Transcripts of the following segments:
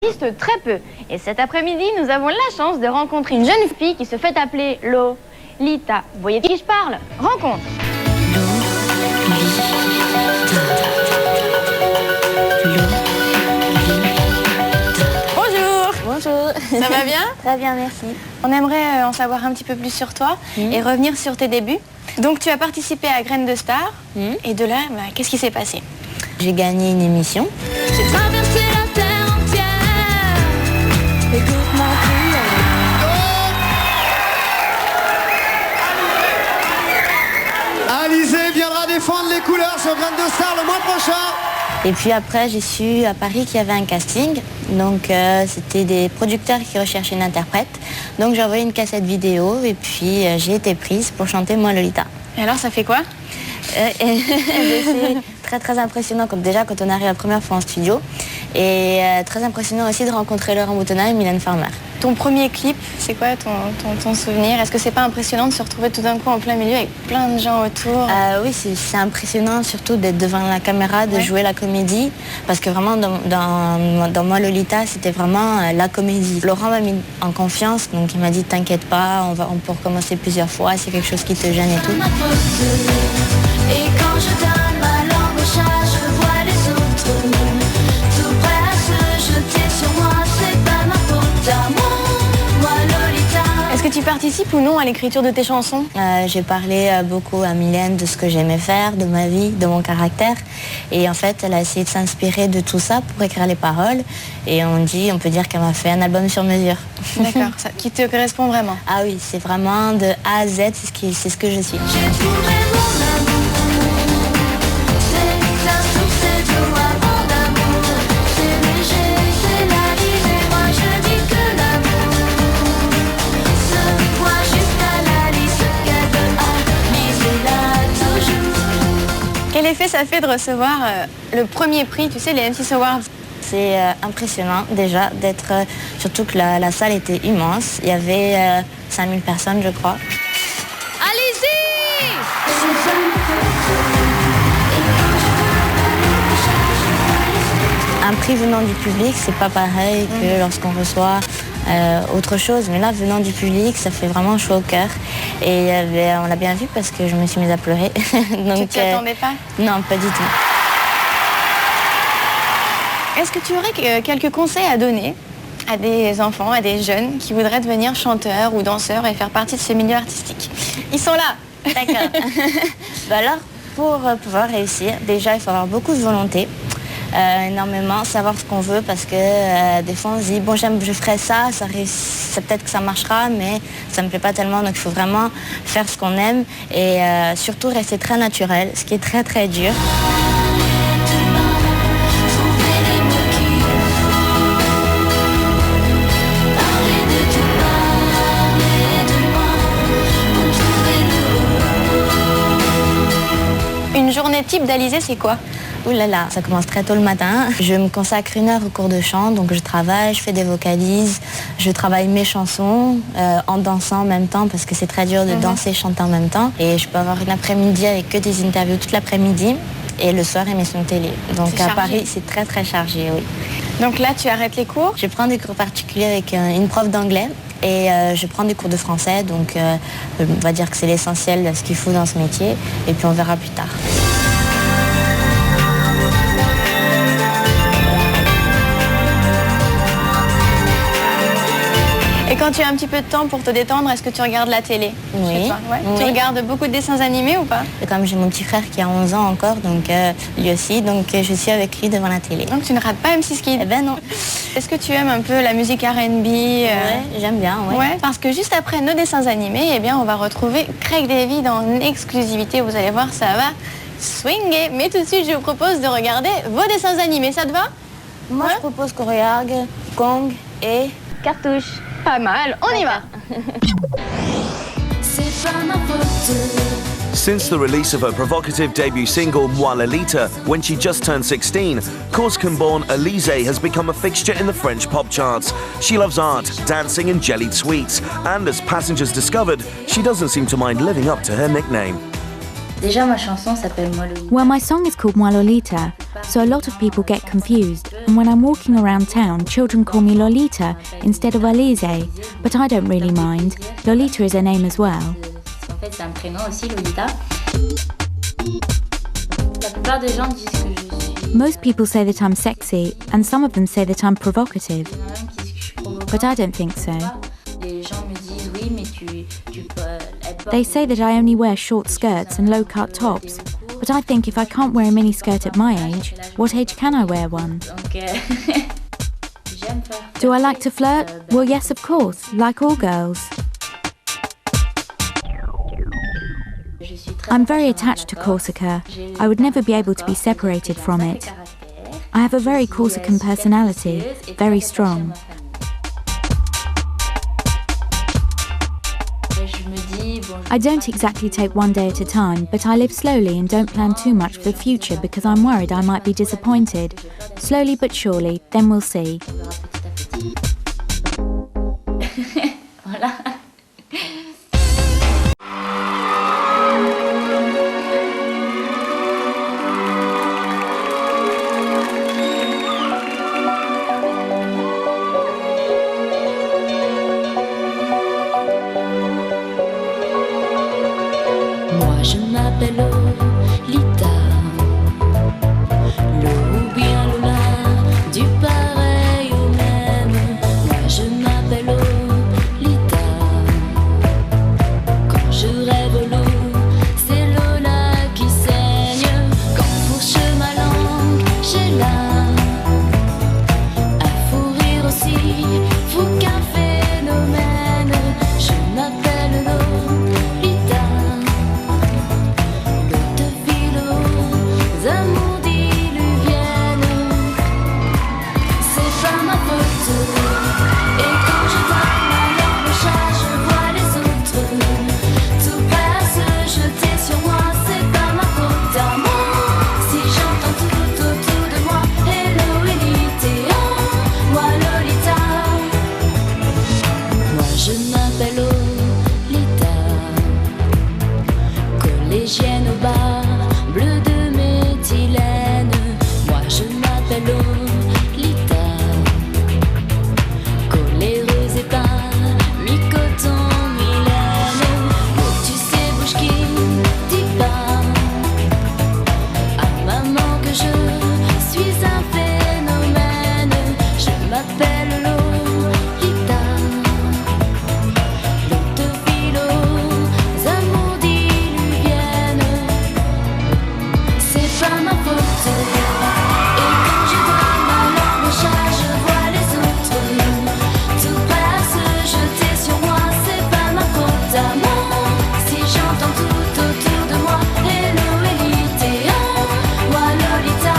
existe très peu. Et cet après-midi, nous avons la chance de rencontrer une jeune fille qui se fait appeler Lolita. Vous voyez de qui je parle? Rencontre. Bonjour. Bonjour. Ça va bien? Très bien, merci. On aimerait en savoir un petit peu plus sur toi et revenir sur tes débuts. Donc tu as participé à Graines de Star et de là, qu'est-ce qui s'est passé? J'ai gagné une émission. J'ai traversé la terre entière. Écoute-moi Alizé viendra défendre les couleurs sur Graines de Star le mois prochain. Et puis après, j'ai su à Paris qu'il y avait un casting. Donc c'était des producteurs qui recherchaient une interprète. Donc j'ai envoyé une cassette vidéo et puis j'ai été prise pour chanter Moi Lolita. Et alors ça fait quoi? C'est très impressionnant déjà quand on arrive la première fois en studio. Et très impressionnant aussi de rencontrer Laurent Boutonnat et Mylène Farmer. Ton premier clip, c'est quoi ton souvenir? Est-ce que c'est pas impressionnant de se retrouver tout d'un coup en plein milieu avec plein de gens autour? Oui, c'est impressionnant surtout d'être devant la caméra, de jouer la comédie. Parce que vraiment dans Moi Lolita, c'était vraiment la comédie. Laurent m'a mis en confiance, donc il m'a dit t'inquiète pas, on peut recommencer plusieurs fois, c'est quelque chose qui te gêne et tout. et quand je donne ma langue au chat, je vois les autres tout prêts à se jeter sur moi. C'est pas ma faute à moi Lolita. Est-ce que tu participes ou non à l'écriture de tes chansons? J'ai parlé beaucoup à Mylène de ce que j'aimais faire, de ma vie, de mon caractère. Et en fait, elle a essayé de s'inspirer de tout ça pour écrire les paroles. Et on peut dire qu'elle m'a fait un album sur mesure. D'accord, ça qui te correspond vraiment? Ah oui, c'est vraiment de A à Z, c'est ce que je suis. J'ai trouvé mon amour. C'est la source de moi, mon amour. C'est léger, c'est la vie. Et moi je dis que l'amour se voit jusqu'à la liste qu'elle veut. Mais c'est là toujours. Quel effet ça fait de recevoir le premier prix, tu sais, les M6 Awards? C'est impressionnant déjà d'être, surtout que la salle était immense. Il y avait 5000 personnes, je crois. Allez-y! Un prix venant du public, c'est pas pareil que lorsqu'on reçoit autre chose. Mais là, venant du public, ça fait vraiment chaud au cœur. Et on l'a bien vu parce que je me suis mise à pleurer. Donc, Tu t'y attendais pas? Non, pas du tout. Est-ce que tu aurais quelques conseils à donner à des enfants, à des jeunes qui voudraient devenir chanteurs ou danseurs et faire partie de ce milieu artistique? Ils sont là. D'accord. Alors, pour pouvoir réussir, déjà, il faut avoir beaucoup de volonté. Énormément, savoir ce qu'on veut parce que des fois on se dit bon je ferai ça, peut-être que ça marchera mais ça me plaît pas tellement, donc il faut vraiment faire ce qu'on aime et surtout rester très naturel, ce qui est très très dur. Une journée type d'Alizé, c'est quoi? Ouh là là, ça commence très tôt le matin. Je me consacre 1 heure au cours de chant, donc je travaille, je fais des vocalises, je travaille mes chansons en dansant en même temps parce que c'est très dur de danser et chanter en même temps. Et je peux avoir une après-midi avec que des interviews toute l'après-midi et le soir émission de télé. Donc à Paris, c'est très très chargé, oui. Donc là, tu arrêtes les cours? Je prends des cours particuliers avec une prof d'anglais. Et je prends des cours de français, donc on va dire que c'est l'essentiel de ce qu'il faut dans ce métier. Et puis on verra plus tard. Et quand tu as un petit peu de temps pour te détendre, est-ce que tu regardes la télé? Oui. Chez toi? Ouais. Oui. Tu regardes beaucoup de dessins animés ou pas? Et comme j'ai mon petit frère qui a 11 ans encore, donc lui aussi, donc je suis avec lui devant la télé. Donc tu ne rates pas M6 Kids? Eh ben non. Est-ce que tu aimes un peu la musique R&B? Ouais, j'aime bien, ouais. Ouais, parce que juste après nos dessins animés, eh bien, on va retrouver Craig David en exclusivité. Vous allez voir, ça va swinger. Mais tout de suite, je vous propose de regarder vos dessins animés. Ça te va? Moi, je propose qu'on regarde Kong et Cartouche. Pas mal, on y va. C'est pas ma faute. Since the release of her provocative debut single Moi Lolita, when she just turned 16, Corsican-born Alizé has become a fixture in the French pop charts. She loves art, dancing and jellied sweets, and as passengers discovered, she doesn't seem to mind living up to her nickname. Déjà, ma chanson s'appelle Moi Lolita. Well, my song is called Moi Lolita, so a lot of people get confused, and when I'm walking around town, children call me Lolita instead of Alize, but I don't really mind. Lolita is a name as well. En fait, c'est un prénom aussi, Lolita. La plupart des gens disent que je suis... Most people say that I'm sexy, and some of them say that I'm provocative, Il y en a même qui disent que je suis provocante. but I don't think so. Les gens me disent oui, mais tu peux... They say that I only wear short skirts and low-cut tops, but I think if I can't wear a miniskirt at my age, what age can I wear one? Donc, j'aime faire... Do I like to flirt? Well, yes, of course, like all girls. Je suis très I'm very attached to Corsica. I would never be able to be separated from it. I have a very Corsican personality, very strong. I don't exactly take one day at a time, but I live slowly and don't plan too much for the future because I'm worried I might be disappointed. Slowly but surely, then we'll see. Voilà. Moi je m'appelle Lolita, Lo ou bien Lola, du pareil au même. Moi je m'appelle Lolita. Quand je rêve l'eau, c'est Lola qui saigne. Quand fourche ma langue, j'ai là un fou rire aussi, fou qu'un phénomène. Je m'appelle Lolita. Amours diluviennes, c'est pas ma faute. Et quand je donne ma langue au chat, je vois les autres tout prêt à se jeter sur moi. C'est pas ma faute à moi. Si j'entends tout autour de moi, hello Elite, moi Lolita. Moi je m'appelle Lolita, collégienne au bar, bleu de méthylène. Moi je m'appelle Lolita, coléreuse et pas mi-coton, mi-laine. Oh, tu sais, bouge qui dit pas à maman que je suis un phénomène. Je m'appelle Lolita, l'eau de philo, amours diluviennes. C'est pas ma faute. Et quand je donne ma langue au chat, je vois les autres tout prêt à se jeter sur moi. C'est pas ma faute à moi. Si j'entends tout autour de moi, hello Elite, moi Lolita.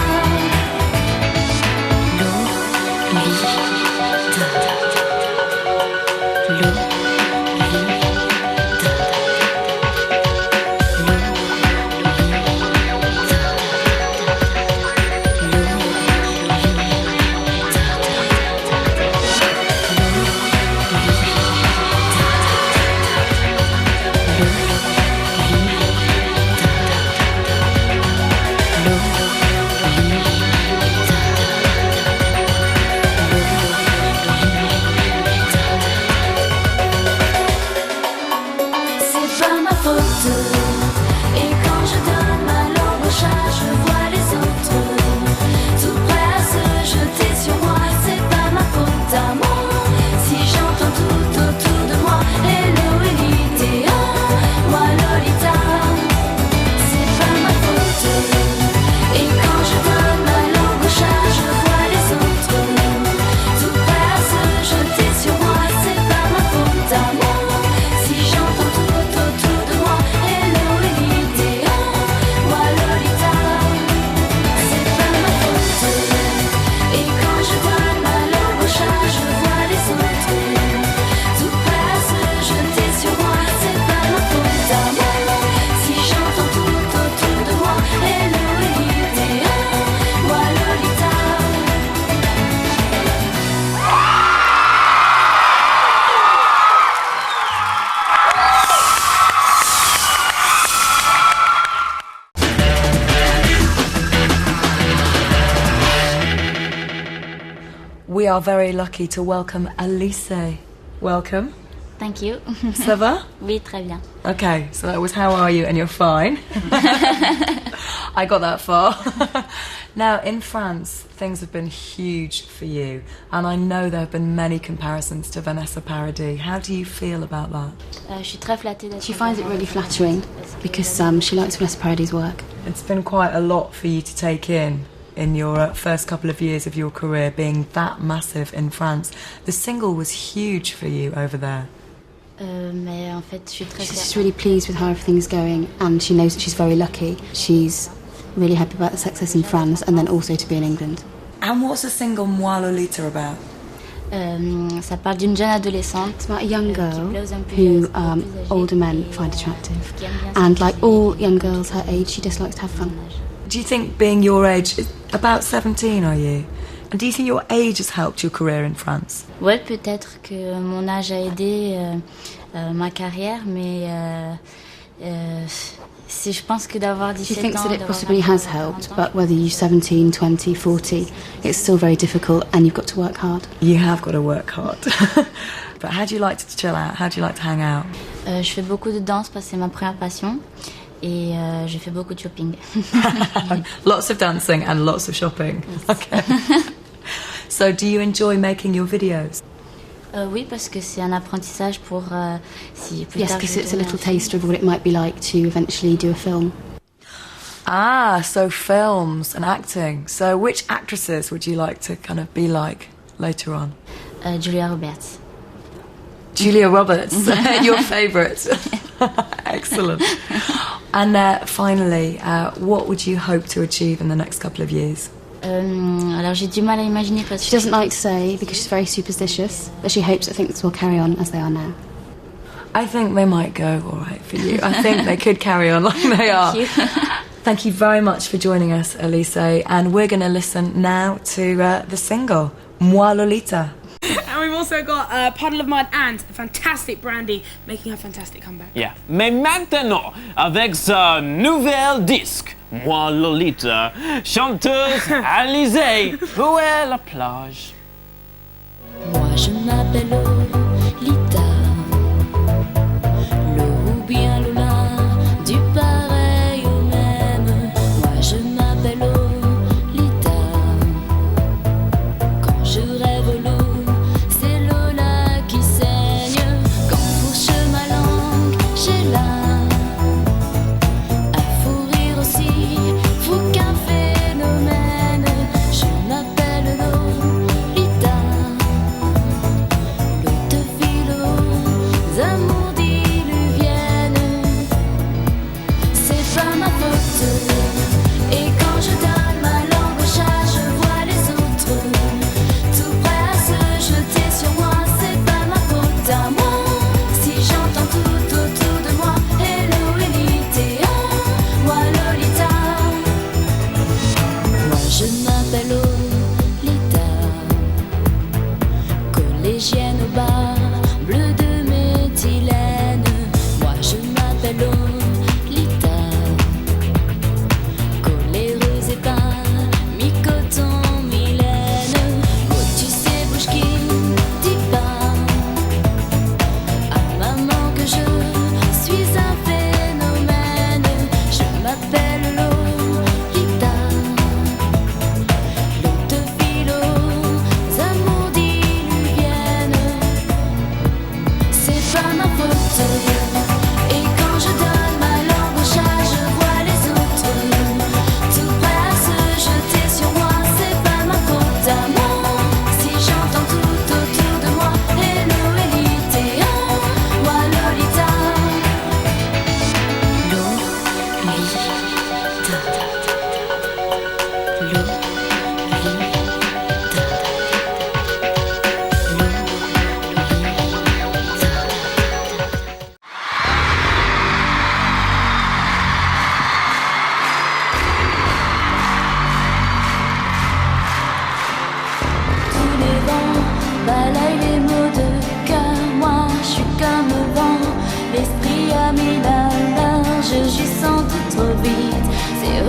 are very lucky to welcome Alice. Welcome. Thank you. Ça va? Oui, très bien. Okay, so that was how are you, and you're fine. I got that far. Now, in France, things have been huge for you, and I know there have been many comparisons to Vanessa Paradis. How do you feel about that? Je suis très flattée d'être. She finds it really flattering because she likes Vanessa Paradis' work. It's been quite a lot for you to take in your first couple of years of your career, being that massive in France. The single was huge for you over there. Mais en fait, je suis très She's just really pleased with how everything's going, and she knows that she's very lucky. She's really happy about the success in France and then also to be in England. And what's the single Moi Lolita about? Ça parle d'une jeune adolescente. It's about a young girl who older men find attractive, and like all young girls her age, she just likes to have fun. Do you think being your age, about 17 are you? And do you think your age has helped your career in France? Ouais, peut-être que mon âge a aidé ma carrière, mais je pense que d'avoir 17 ans... She thinks that it possibly has helped, but whether you're 17, 20, 40, it's still very difficult and you've got to work hard. You have got to work hard. But how do you like to chill out? How do you like to hang out? Je fais beaucoup de danse parce que c'est ma première passion. Et je fais beaucoup de shopping. Lots of dancing and lots of shopping. Yes. Okay. So do you enjoy making your videos? Oui, parce que c'est un apprentissage pour si plus yes, tard. Yes, because it's a little taster of what it might be like to eventually do a film. Ah, so films and acting. So which actresses would you like to kind of be like later on? Julia Roberts. Julia Roberts, your favourite. Excellent. And finally, what would you hope to achieve in the next couple of years? Alors j'ai du mal à imaginer parce she doesn't like to say because she's very superstitious, but she hopes that things will carry on as they are now. I think they might go all right for you. I think they could carry on like they are. Thank you. Thank you very much for joining us, Alice. And we're going to listen now to the single, Moi Lolita. And we've also got Puddle of Mud and the fantastic Brandy making her fantastic comeback. Yeah. Mais maintenant, avec sa nouvel disque, Moi Lolita, chanteuse Alizée, où est la plage? Moi je m'appelle Lolita, Lo ou bien Lola, du pareil au même. Moi je m'appelle Lolita, quand je rêve l'eau.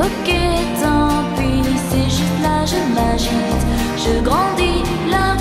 Ok, tant pis, c'est juste là, je m'agite, je grandis là.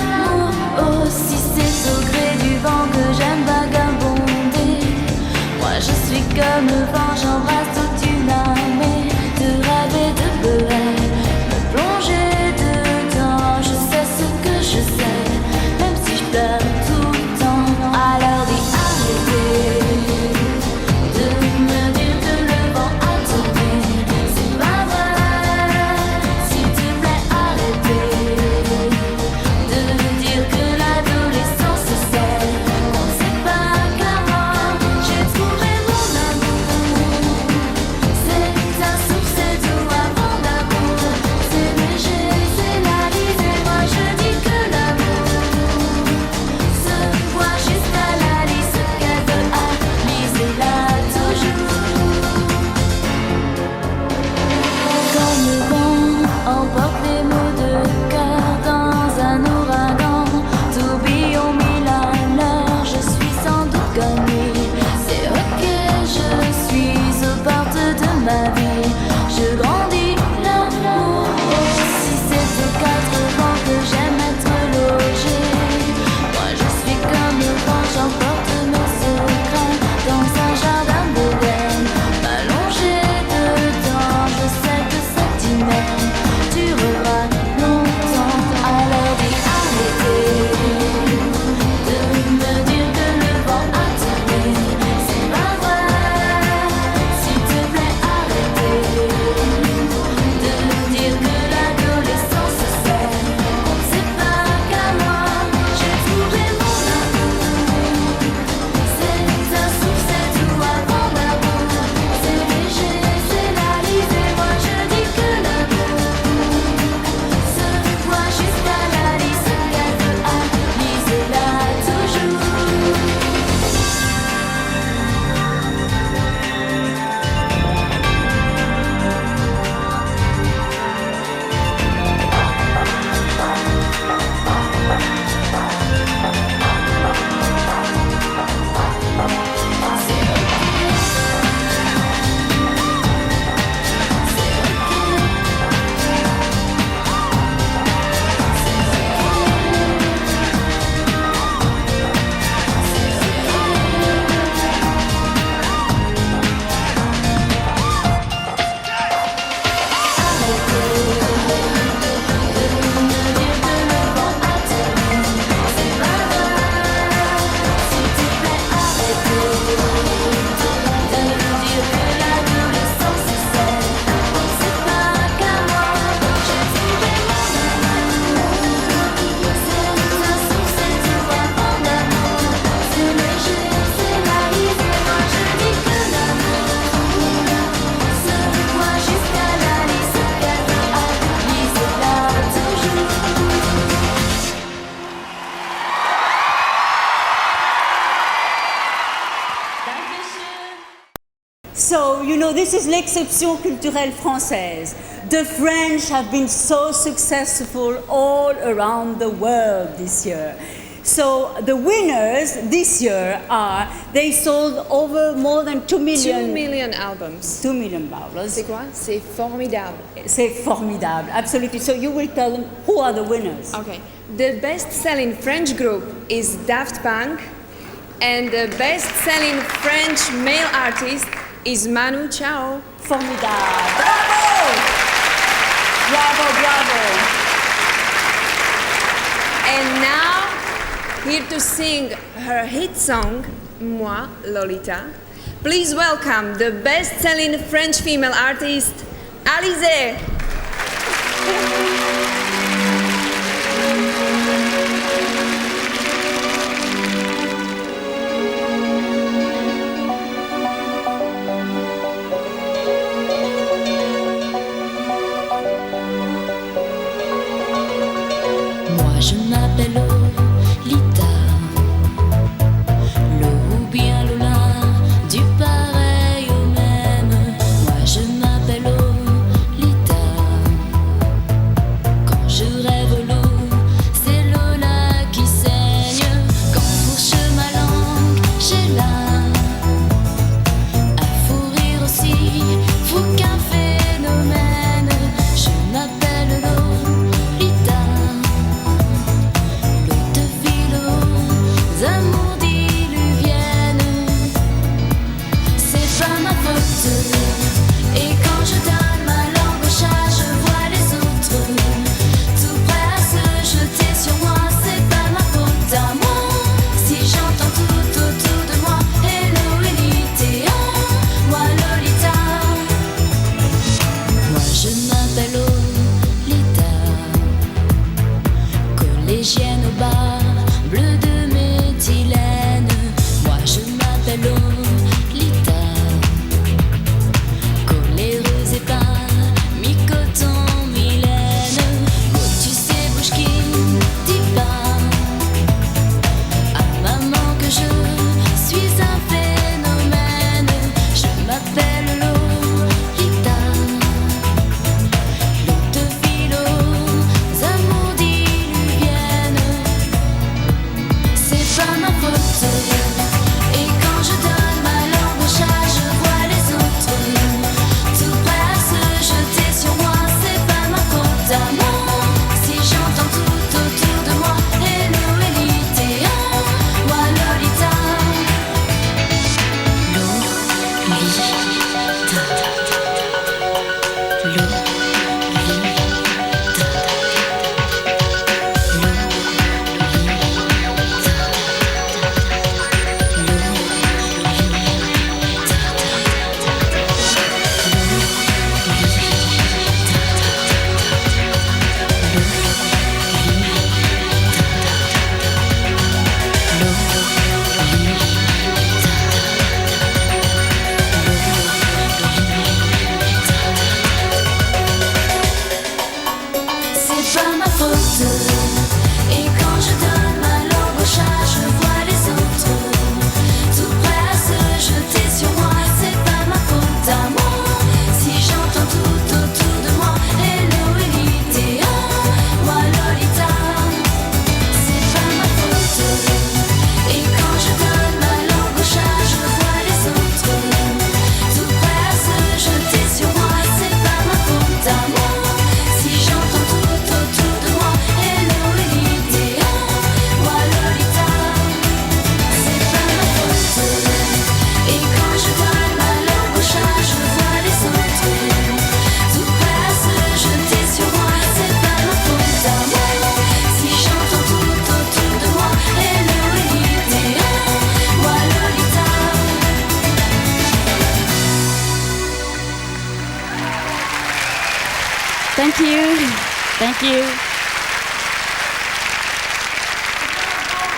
you know, this is l'exception culturelle française. The French have been so successful all around the world this year. So the winners this year are, they sold over more than 2 million... 2 million albums. 2 million albums. C'est quoi? C'est formidable. C'est formidable, absolutely. So you will tell them who are the winners. Okay. The best-selling French group is Daft Punk, and the best-selling French male artist is Manu Chao. Formidable. Bravo! Bravo, bravo. And now, here to sing her hit song, Moi, Lolita, please welcome the best-selling French female artist, Alizée. Moi je m'appelle Lolita, Lo ou bien Lola, du pareil au même. Moi je m'appelle Lolita. Quand je rêve l'eau, c'est Lola qui saigne. Quand fourche ma langue, j'ai là à fou rire aussi, fou qu'un phénomène. Je m'appelle Lolita. Amours diluviennes, c'est pas ma faute. Et quand je donne ma langue au chat, je vois les autres tout prêts à se jeter sur moi. C'est pas ma faute à moi si j'entends tout autour de moi hello Elite, moi Lolita. Moi je m'appelle Lolita, collégienne au bar bleu de méthylène. Moi je m'appelle Lolita, coléreuse et pas mi-coton Mylène. Oh tu sais bouge qui dis pas à maman que je suis un phénomène. Je m'appelle Lolita, l'eau de philo, amours diluviennes. C'est pas ma faute. Et quand je donne ma langue au chat, je vois les autres tout prêts à se jeter sur moi. C'est pas ma faute à moi si j'entends tout autour de moi hello Elite, moi Lolita. C'est pas ma faute. Et quand je donne ma langue au chat, je vois les autres tout prêts à se jeter sur moi. C'est pas ma faute à moi si j'entends tout autour de moi hello Elite, moi Lolita. C'est pas ma faute. Et quand je donne ma langue au chat, je vois les autres tout prêts à se jeter sur moi. C'est pas ma faute à moi si j'entends tout autour de moi hello Elite, moi Lolita. C'est pas ma faute. Et quand je donne ma langue au chat, je vois les autres tout prêts à se jeter sur moi. C'est pas ma faute à moi si j'entends tout autour de moi hello Elite, moi Lolita. Thank you. Thank you.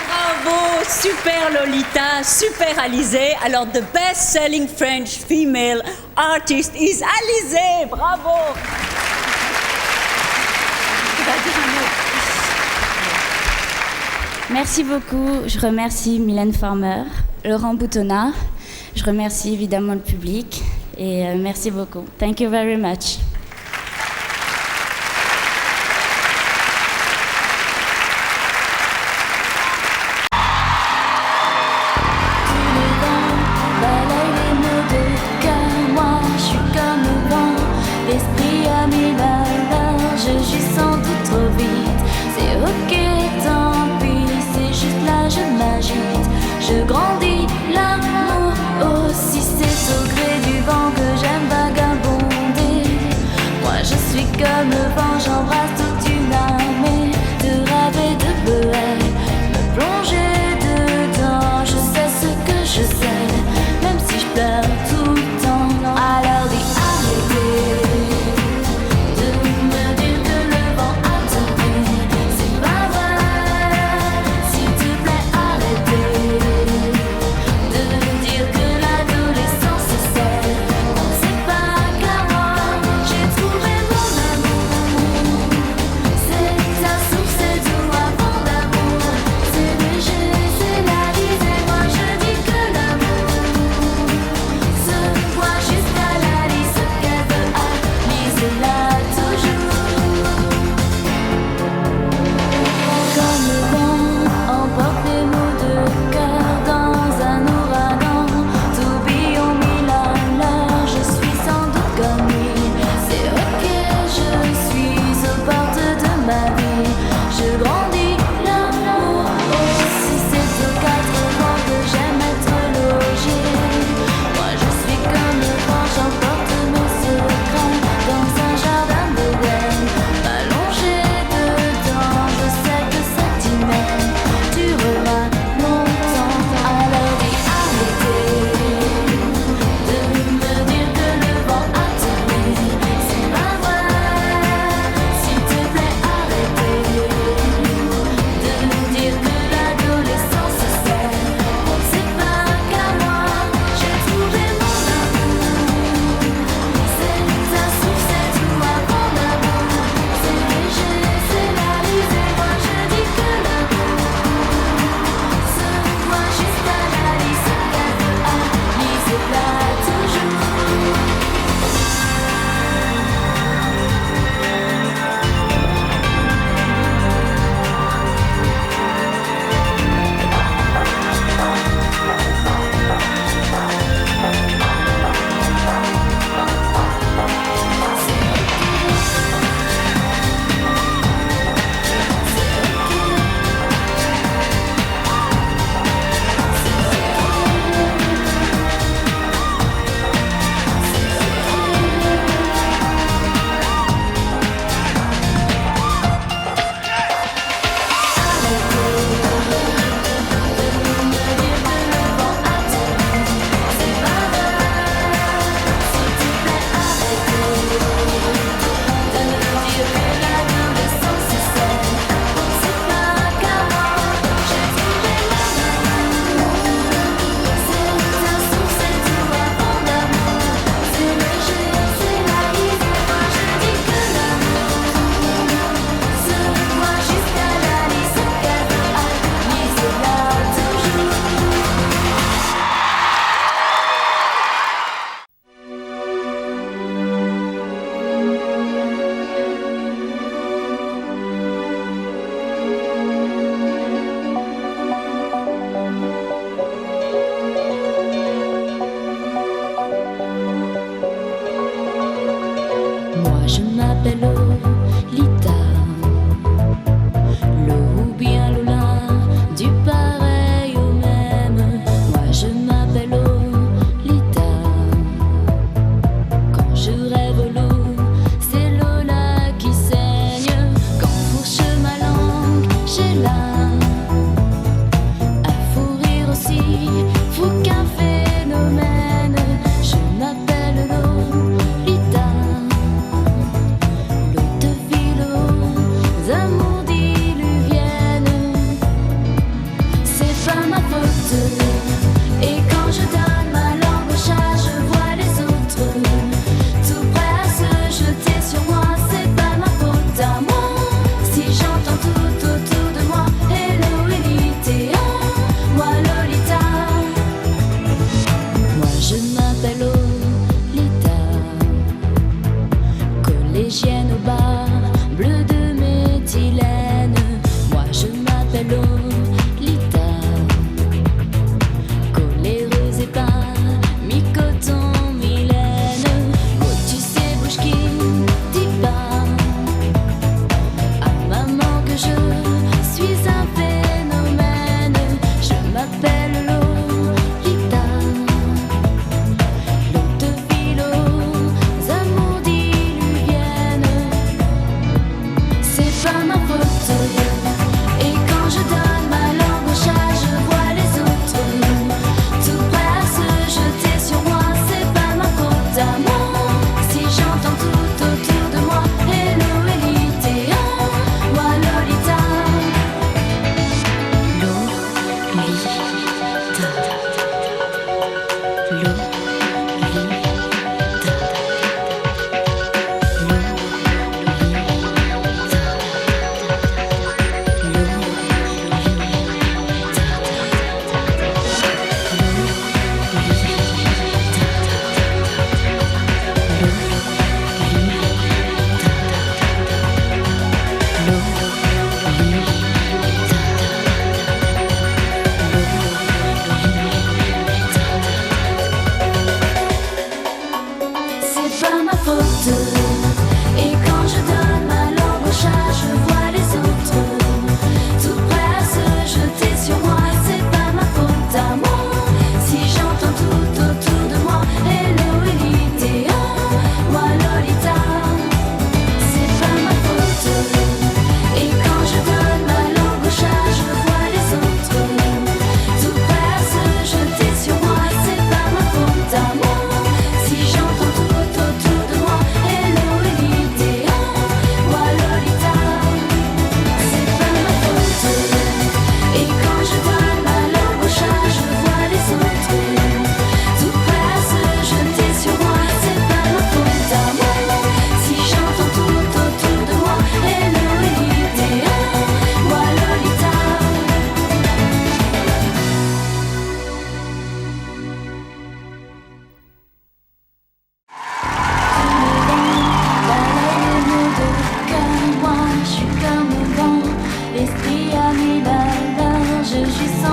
Bravo, super Lolita, super Alizée. Alors, the best-selling French female artist is Alizée. Bravo. Tu vas dire un mot. Merci beaucoup. Je remercie Mylène Farmer, Laurent Boutonnat. Je remercie évidemment le public Et merci beaucoup. Thank you very much. L'esprit a mis la large, je suis sans doute trop vite. C'est ok, tant pis, c'est juste là je m'agite. Je grandis, l'amour aussi, c'est au gré du vent que j'aime vagabonder. Moi je suis comme le vent, j'embrasse toute une armée de rêves et de bohème. Me plonger dedans, je sais ce que je sais, même si je pleure tout le temps. Alors dis arrêtez.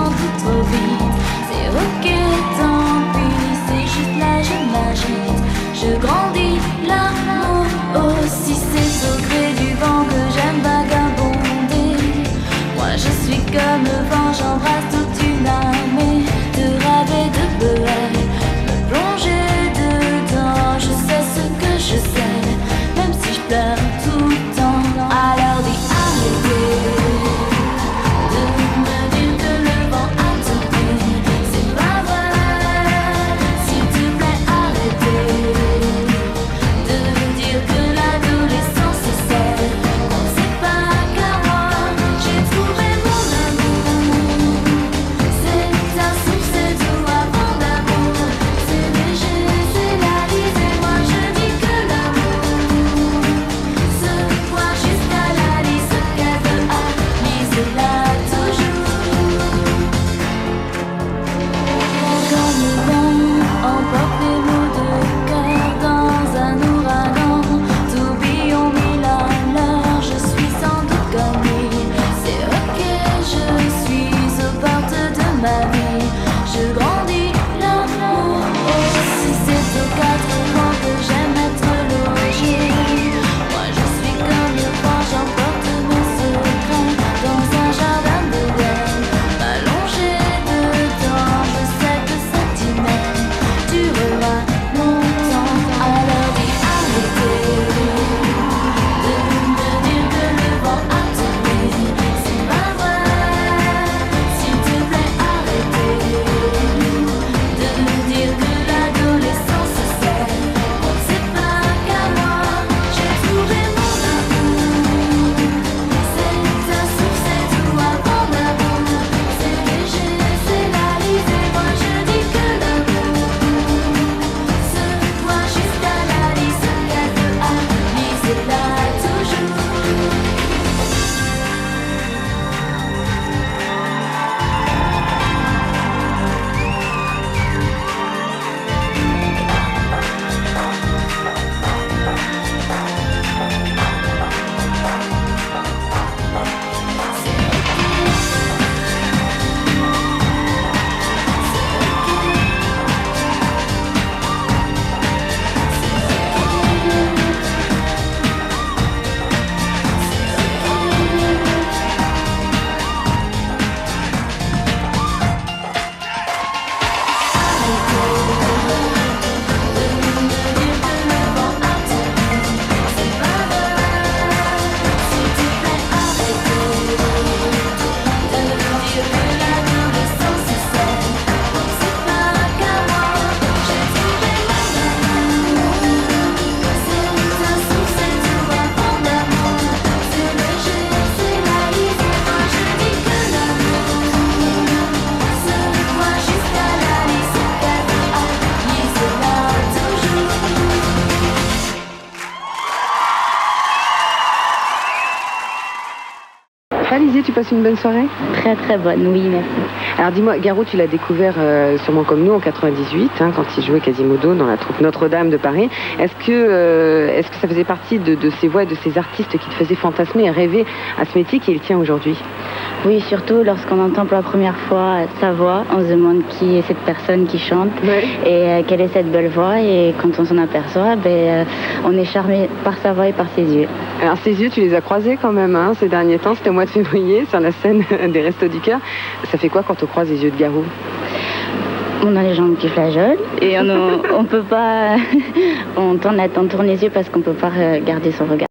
sans doute trop vite. C'est ok, tant pis, c'est juste là, je m'agite. Je grandis, l'amour aussi, c'est au gré du vent que j'aime vagabonder. Moi je suis comme le vent, j'embrasse toute une armée de rêves et de peur, me plonger dedans. Je sais ce que je sais, même si je pleure tout le temps. Alors dis arrêtez de me dire que le vent a tourné, c'est pas vrai. S'il te plaît arrêtez de me dire que l'adolescence c'est celle qu'on ne sait pas qu'à moi. J'ai trouvé mon amour, c'est un souffle, c'est tout avant d'amour. C'est léger, c'est la lise et moi je dis que l'amour se voit jusqu'à la lise qu'elle veut lisez-la toujours. Comme le vent emporte les mots de cœur dans un ouragan, tourbillon mille à l'heure, je suis sans doute comme lui. C'est ok, je suis aux portes de ma vie. Je grandis, l'amour aussi, c'est aux quatre vents que j'aime être logé. Moi je suis comme le vent, j'emporte mes secrets dans un jardin d'Éden, m'allonger dedans. Je sais que cette hymen durera longtemps. Alors dis arrêtez de me dire que le vent a tourné, c'est pas vrai. S'il te plaît arrêtez de me dire que l'adolescence c'est celle qu'on ne sait pas qu'à moi. J'ai trouvé mon amour, c'est un souffle, c'est tout avant d'amour. C'est léger, c'est la lise et moi je dis que l'amour se voit jusqu'à la lise qu'elle veut lisez-la toujours. Alizée, tu passes une bonne soirée? Très très bonne, oui, merci. Alors dis-moi, Garou, tu l'as découvert sûrement comme nous en 98, hein, quand il jouait Quasimodo dans la troupe Notre-Dame de Paris. Est-ce que ça faisait partie de ces voix et de ces artistes qui te faisaient fantasmer et rêver à ce métier qui est le tien aujourd'hui? Oui, surtout lorsqu'on entend pour la première fois sa voix, on se demande qui est cette personne qui chante et quelle est cette belle voix. Et quand on s'en aperçoit, on est charmé par sa voix et par ses yeux. Alors ces yeux, tu les as croisés quand même hein, ces derniers temps, c'était au mois de février sur la scène des Restos du Cœur. Ça fait quoi quand on croise les yeux de Garou? On a les jambes qui flageolent et on peut pas... on tourne les yeux parce qu'on peut pas garder son regard.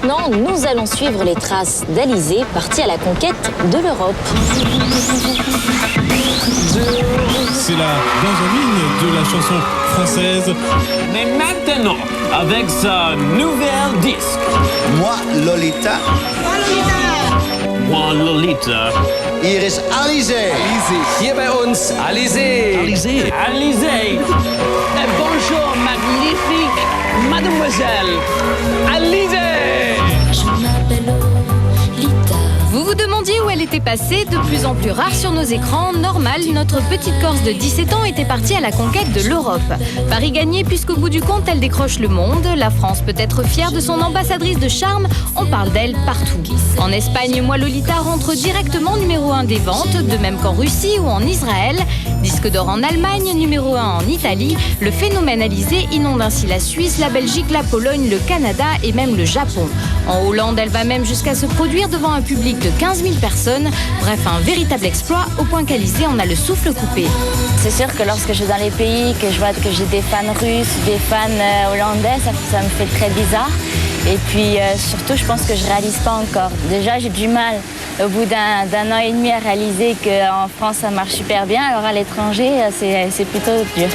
maintenant, nous allons suivre les traces d'Alizée, partie à la conquête de l'Europe. C'est la dernière ligne de la chanson française. Mais maintenant, avec sa nouvelle disque. Moi, Lolita. Moi, Lolita. Hier ist Alizée. Hier bei uns, Alizée. Alizée. Alizée. Bonjour, magnifique mademoiselle Alizée. Je m'appelle Lolita. Vous vous demandiez où elle était passée, de plus en plus rare sur nos écrans, normal, notre petite Corse de 17 ans était partie à la conquête de l'Europe. Paris gagné puisqu'au bout du compte, elle décroche le monde. La France peut être fière de son ambassadrice de charme, on parle d'elle partout. En Espagne, Moi Lolita rentre directement numéro 1 des ventes, de même qu'en Russie ou en Israël. Disque d'or en Allemagne, numéro 1 en Italie. Le phénomène Alizée inonde ainsi la Suisse, la Belgique, la Pologne, le Canada et même le Japon. En Hollande, elle va même jusqu'à se produire devant un public de 15 000 personnes. Bref, un véritable exploit au point qu'Alizée en a le souffle coupé. C'est sûr que lorsque je vais dans les pays, que je vois que j'ai des fans russes, des fans hollandais, ça me fait très bizarre. Et puis surtout, je pense que je réalise pas encore. Déjà, j'ai du mal au bout d'un an et demi à réaliser qu'en France, ça marche super bien. Alors à l'étranger, c'est plutôt dur.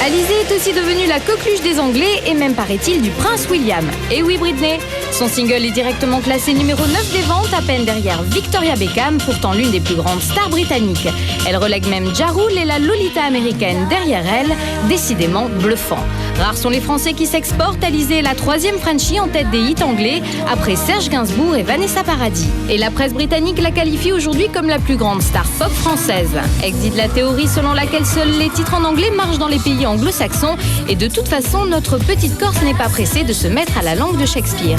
Alizée est aussi devenue la coqueluche des Anglais et même, paraît-il, du prince William. Et oui, Britney, son single est directement classé numéro 9 des ventes, à peine derrière Victoria Beckham, pourtant l'une des plus grandes stars britanniques. Elle relègue même Ja Rule et la Lolita américaine derrière elle, décidément bluffant. Rares sont les Français qui s'exportent. Alizée est la 3e Frenchie en tête des hits anglais, après Serge Gainsbourg et Vanessa Paradis. Et la presse britannique la qualifie aujourd'hui comme la plus grande star pop française. Existe la théorie selon laquelle seuls les titres en anglais marchent dans les pays anglo-saxons. Et de toute façon, notre petite Corse n'est pas pressée de se mettre à la langue de Shakespeare.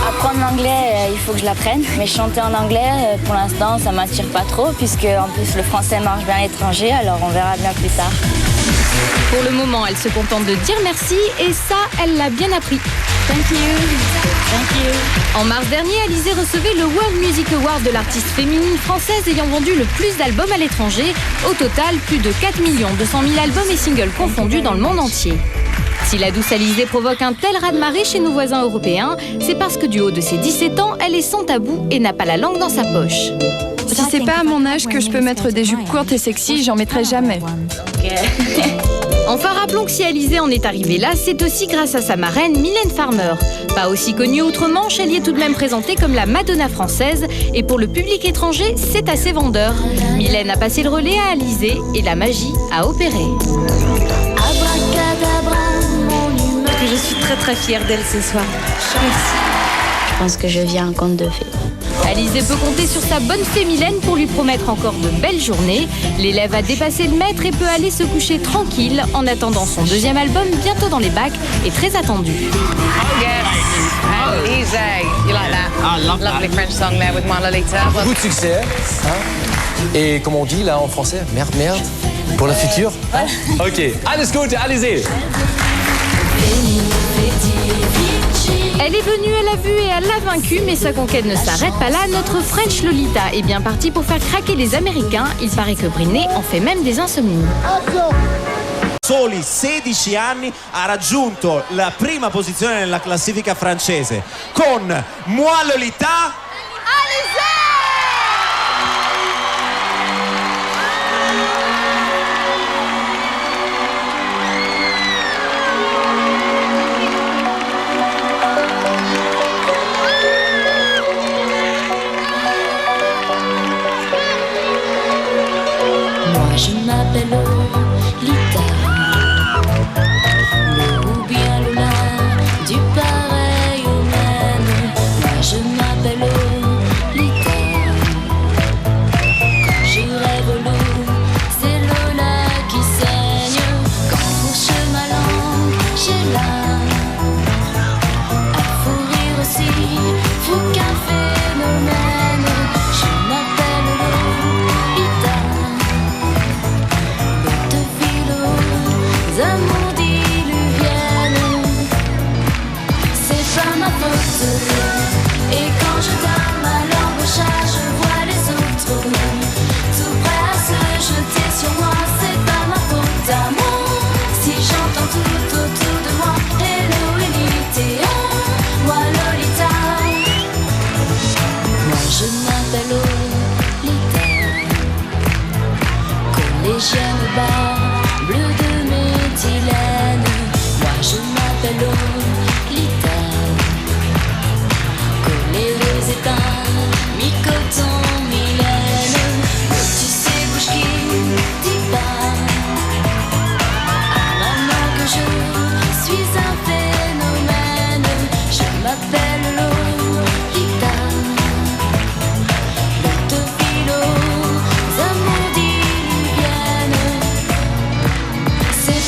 Apprendre l'anglais, il faut que je l'apprenne. Mais chanter en anglais, pour l'instant, ça m'attire pas trop, puisque en plus le français marche bien à l'étranger, alors on verra bien plus tard. Pour le moment, elle se contente de dire merci et ça, elle l'a bien appris. Thank you. Thank you. En mars dernier, Alizée recevait le World Music Award de l'artiste féminine française ayant vendu le plus d'albums à l'étranger. Au total, plus de 4 200 000 albums et singles confondus dans le monde entier. Si la douce Alizée provoque un tel raz-de-marée chez nos voisins européens, c'est parce que du haut de ses 17 ans, elle est sans tabou et n'a pas la langue dans sa poche. Si c'est pas à mon âge que je peux mettre des jupes courtes et sexy, j'en mettrai jamais. Enfin, rappelons que si Alizée en est arrivée là, c'est aussi grâce à sa marraine Mylène Farmer. Pas aussi connue outre-Manche, elle y est tout de même présentée comme la Madonna française. Et pour le public étranger, c'est assez vendeur. Mylène a passé le relais à Alizée et la magie a opéré. Je suis très fière d'elle ce soir. Merci. Je pense que je vis un conte de fées. Alizée peut compter sur sa bonne fée Mylène pour lui promettre encore de belles journées. L'élève a dépassé le maître et peut aller se coucher tranquille en attendant son 2e album bientôt dans les bacs et très attendu. Easy, you like that? I love Lovely that. French song there with Moi Lolita. Beaucoup de succès. Et comme on dit là en français, merde, pour la future. Ok, alles Gute, Alizée. Elle est venue, elle a vu et elle l'a vaincu, mais sa conquête ne s'arrête pas là. Notre French Lolita est bien partie pour faire craquer les Américains. Il paraît que Britney en fait même des insomnies. Soli 16 anni ha raggiunto la prima posizione nella classifica francese con Moi Lolita. Moi je m'appelle Lolita, le ou bien le la, du pareil au même. Moi je m'appelle Lolita.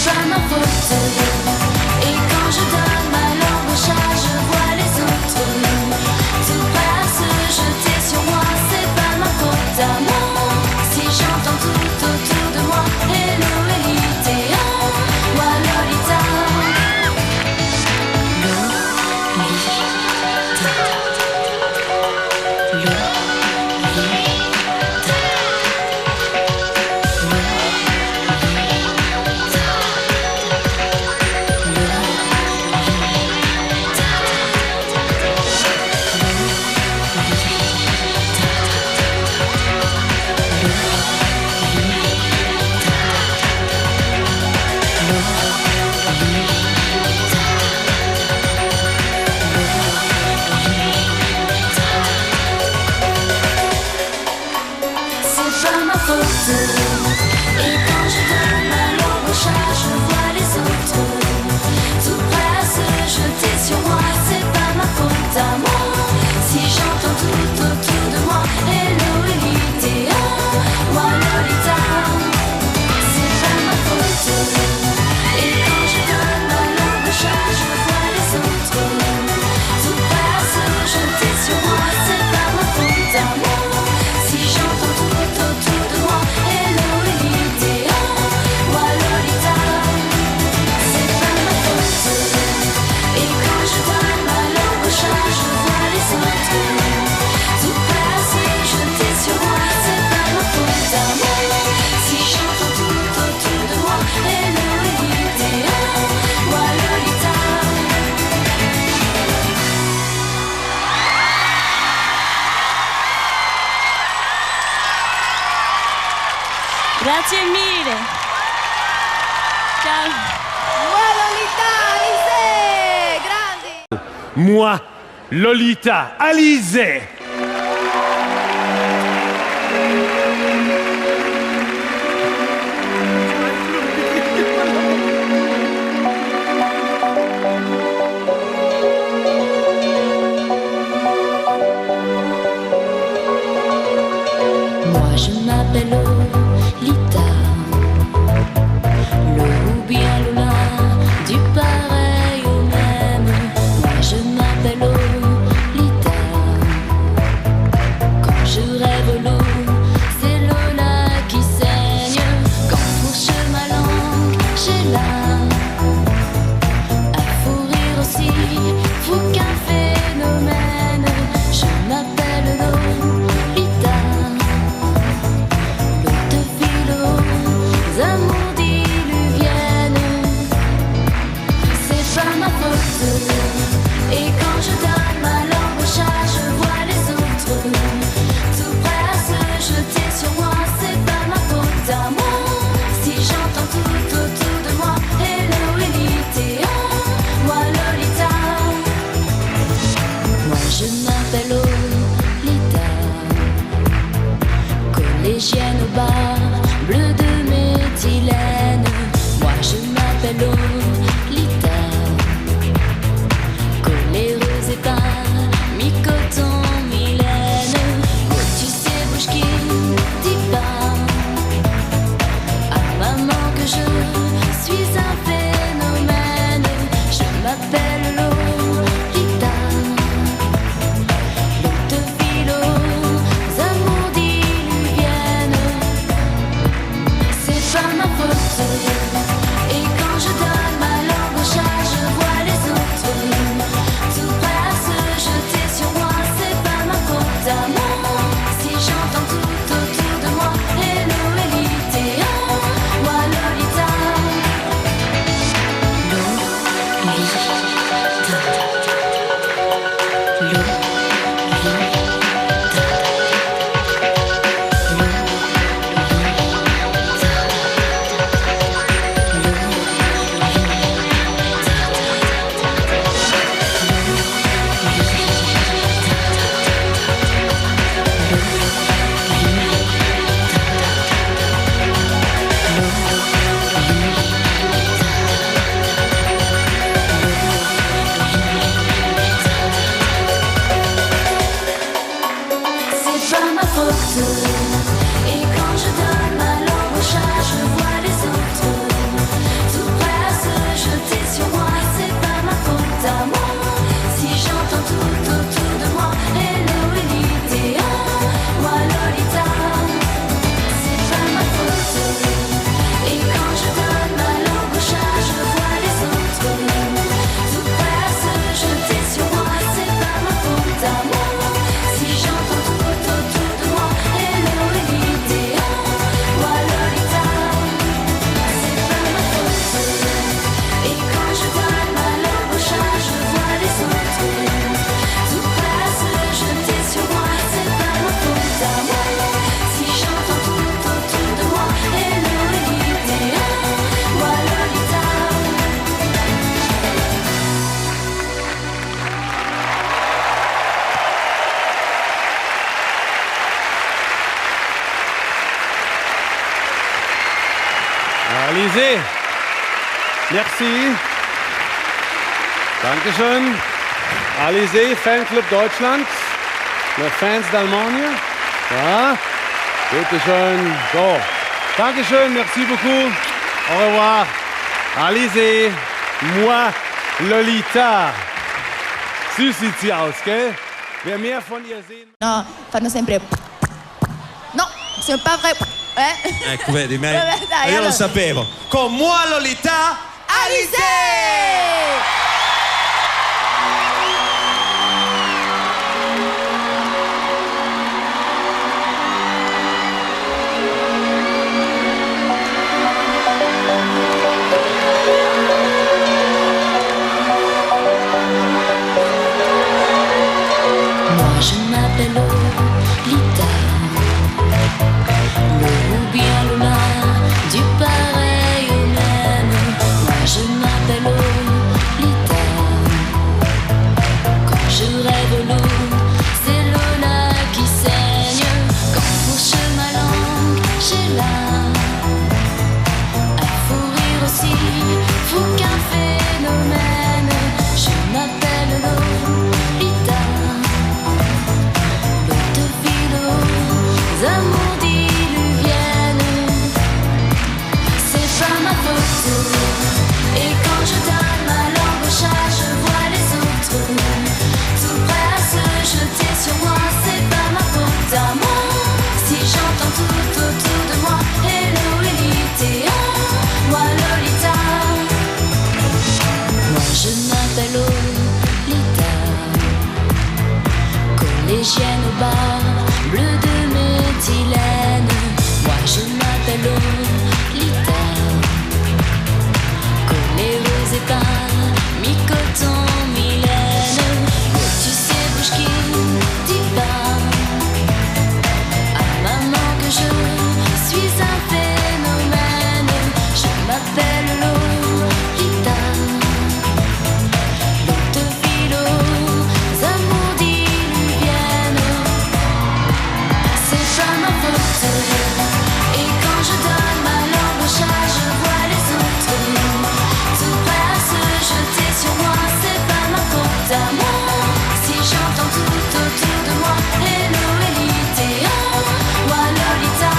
c'est pas ma faute. Et quand je donne ma langue au chat, je vois les autres tout prêts à se jeter sur moi. C'est pas ma faute à moi. Si j'entends tout autour de moi, hello Elite, moi Lolita. C'est pas ma faute. Et quand je donne ma langue au chat, je vois les autres tout prêts à se jeter sur moi. C'est pas ma faute à moi. Si j'entends tout autour de moi, hello Elite, moi Lolita. C'est pas ma faute. Et quand je donne ma langue au chat, je vois les autres tout prêts à se jeter sur moi. C'est pas ma faute à moi. Si j'entends tout autour de moi, hello Elite, moi Lolita. C'est pas ma faute. Et quand je donne ma langue au chat, je vois les autres tout prêts à se jeter sur moi. C'est pas ma faute à moi. Si j'entends tout autour de moi, hello Elite, moi Lolita. Grazie mille. Ciao. Moi Lolita, Alizée, grandi. Moi, Lolita, Alizée. Moi je m'appelle Lolita, le ou bien Lola, du pareil au même. Moi je m'appelle Lolita, quand je rêve l'eau, c'est Lola qui saigne. Quand fourche ma langue, j'ai là à fourrir aussi, fou qu'un phénomène. Je m'appelle Lolita, amours diluviennes. C'est pas ma faute. Et quand je donne ma langue au chat, je vois les autres tout prêts à se jeter sur moi. C'est pas ma faute à moi. Si j'entends tout autour de moi, hello Elite, moi Lolita. Moi je m'appelle Lolita, collégienne au bar, bleu de méthylène. Moi je m'appelle Lolita, coléreuse et pas mi-coton, mi-laine. Oh, tu sais, bouge qui dit pas à maman que je suis un phénomène. Je m'appelle Lolita, l'eau de philo, amours diluviennes. C'est pas ma faute. Et quand je donne Merci. Dankeschön. Alizé, Fanclub Deutschland. Les Fans d'Allemagne. Ja. Bitteschön. So. Dankeschön, merci beaucoup. Au revoir. Alizé, moi, Lolita. Süß sieht sie aus, gell? Wer mehr von ihr sehen... No, fanno sempre... No, c'est pas vrai. Ecco, vedi, Vabbè, dai, io allora. lo sapevo. Con Moi Lolita, Alizé! Moi je m'appelle Lolita, ou bien Lola, du pareil au même. Moi je m'appelle Lolita. Quand je rêve l'eau, c'est Lola qui saigne. Quand fourche ma langue, j'ai là un fou rire aussi, fou qu'un phénomène. Je m'appelle Lolita. Amours diluviennes, c'est pas ma faute. Et quand je donne ma langue au chat, je vois les autres tout prêts à se jeter sur moi. C'est pas ma faute à moi si j'entends tout autour de moi hello élite, moi Lolita. Moi je m'appelle Lolita, collégienne au bar, bleu de méthylène. Moi je m'appelle Lolita, coléreuse et pas mi-coton, mi-laine. Tu sais, bouge qui dit pas à maman que je suis un phénomène. Je m'appelle Lolita, l'eau de philo, amours diluviennes. C'est pas ma faute. Et quand je donne ma langue au chat, je vois les autres tout prêts à se jeter sur moi. C'est pas ma faute à moi si j'entends tout autour de moi hello élite, moi Lolita.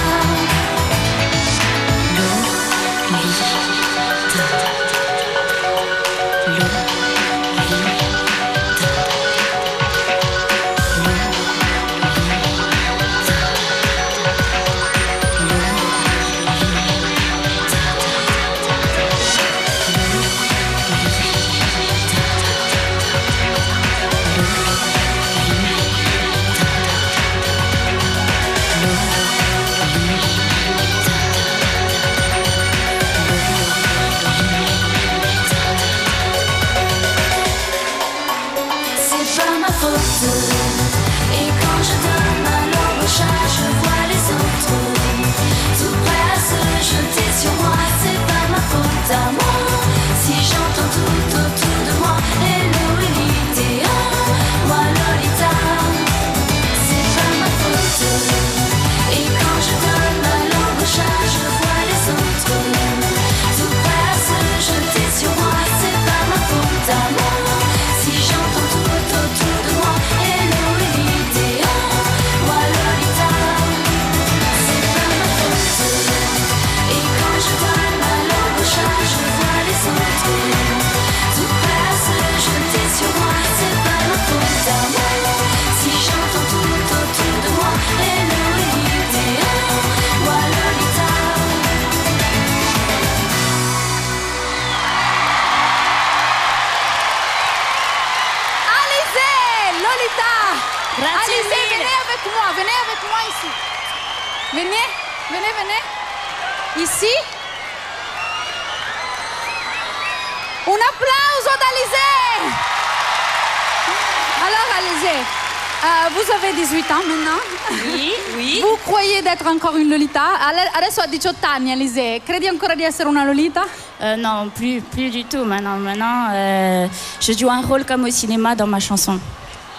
C'est pas ma faute. Et quand je donne ma langue au chat, je vois les autres tout prêts à se jeter sur moi. C'est pas ma faute à moi si j'entends tout autour de moi hello élite, moi Lolita. C'est pas ma faute. Et quand je donne ma langue au chat, je vois les autres tout prêts à se jeter sur moi. C'est pas ma faute à moi si j'entends tout autour de moi hello élite, moi Lolita. C'est pas ma faute. Et quand je donne ma langue au chat, je vois les autres tout prêts à se jeter sur moi. C'est pas ma faute à moi si j'entends tout autour de moi hello élite, moi Lolita. Alizé, Lolita. Grazie Alizé, mille. venez avec moi ici. Venez. Ici. Un applauso ad Alizé. Alors Alizé, vous avez 18 ans maintenant. Oui. Vous croyez d'être encore une Lolita? Adesso ha 18 anni Alizé. Credi ancora di essere una Lolita? Non, plus du tout. Maintenant, je joue un rôle comme au cinéma dans ma chanson.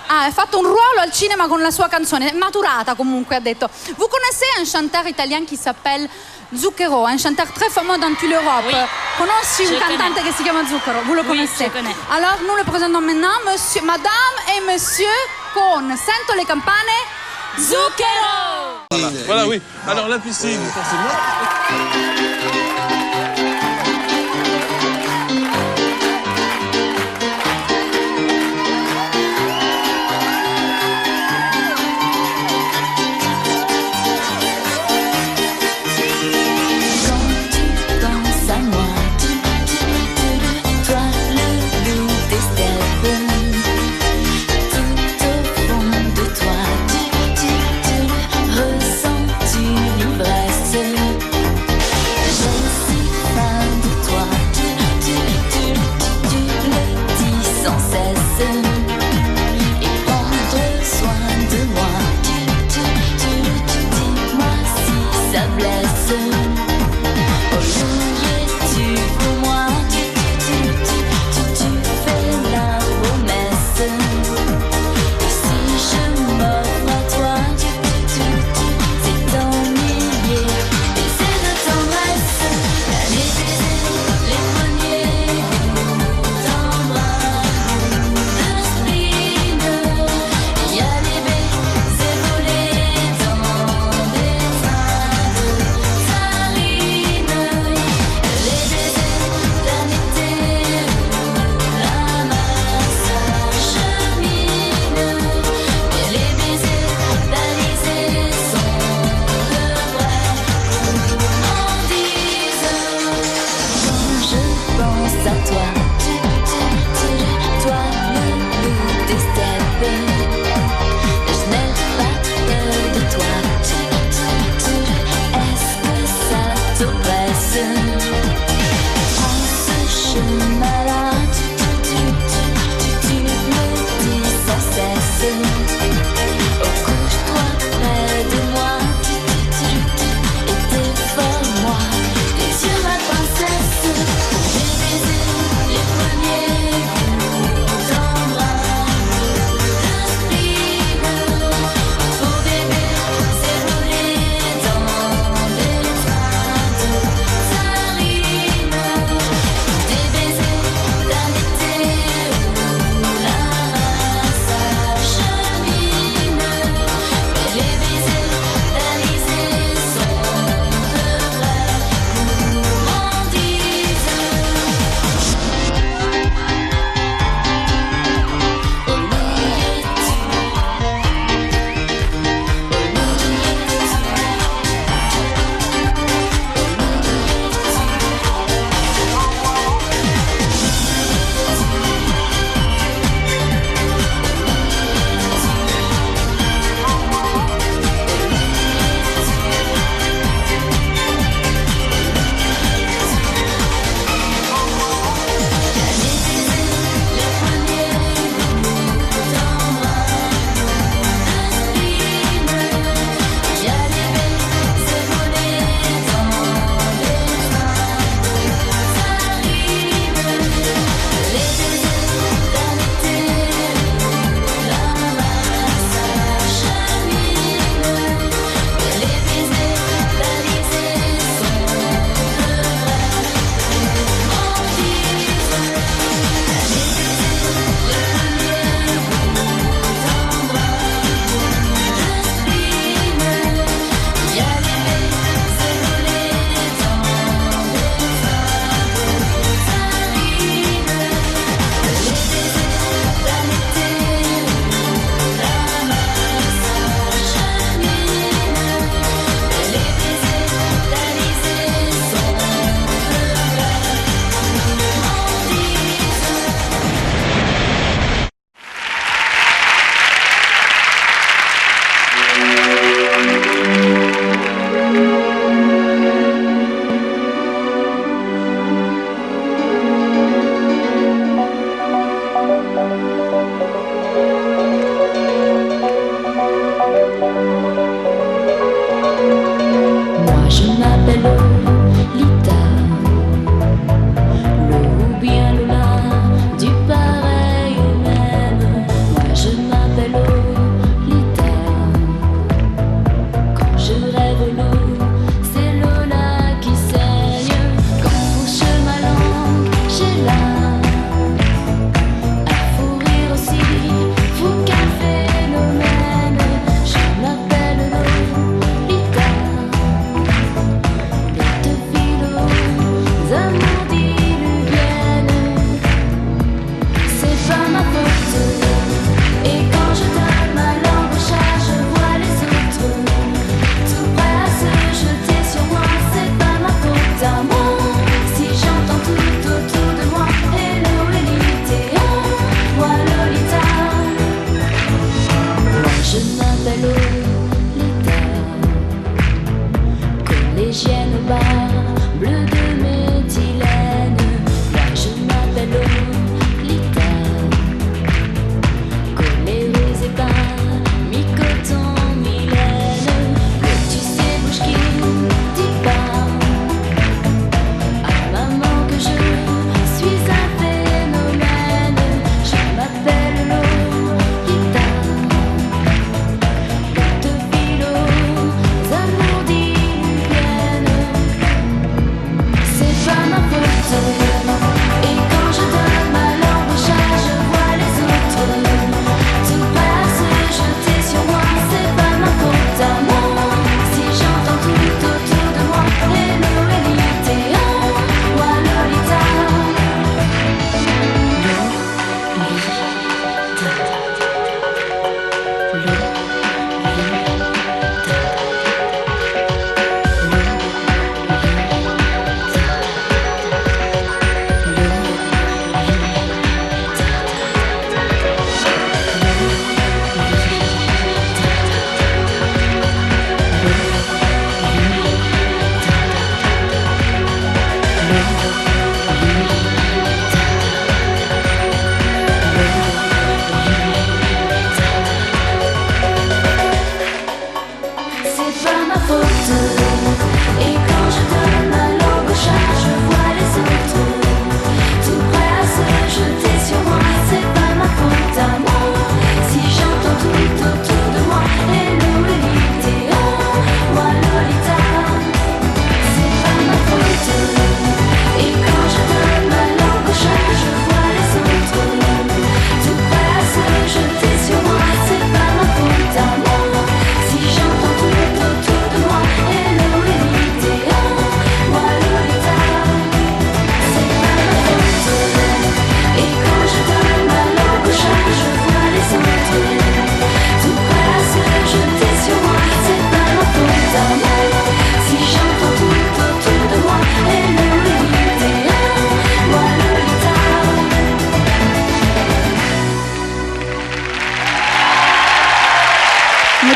Ah, hai fatto un ruolo al cinema con la sua canzone, è maturata comunque, ha detto. Vous connaissez un chanteur italien qui s'appelle Zucchero, un chanteur très fameux dans toute l'Europe. Conosci je un cantante connais. che si chiama Zucchero, vous le Oui, connaissez. je connais. Alors nous le présentons maintenant, madame et monsieur, con Sento le campane, Zucchero. Voilà, oui. Alors la piscine, forcément. Pense à moi, toi le loup des steppes, tout au fond de toi, ressens-tu l'ivresse? J'ai si faim de toi, tu le dis sans cesse, et prendre soin de moi, dis-moi si ça blesse. Tu pour moi, tu fais la promesse. Et si je m'offre à toi, c'est un millier baisers de tendresse. Les baisers, les premiers d'embrase, de spleen. Il y a des baisers volés dans des trains de farine. Les baisers d'un été où la masse chemine. Mais les baisers d'Alizée sont de vraies gourmandises. Quand je pense à toi, toi le loup des steppes, je n'ai pas peur de toi. Est-ce que ça t'oppresse? Prends ce chemin-là, tu me dis sans cesse. Oh, couche-toi près de moi, et dévore-moi les yeux, ma princesse. Les baisers, les premiers d'embrase, de spleen. Pour des baisers volés dans des trains de farine. Des baisers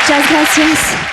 Muchas gracias.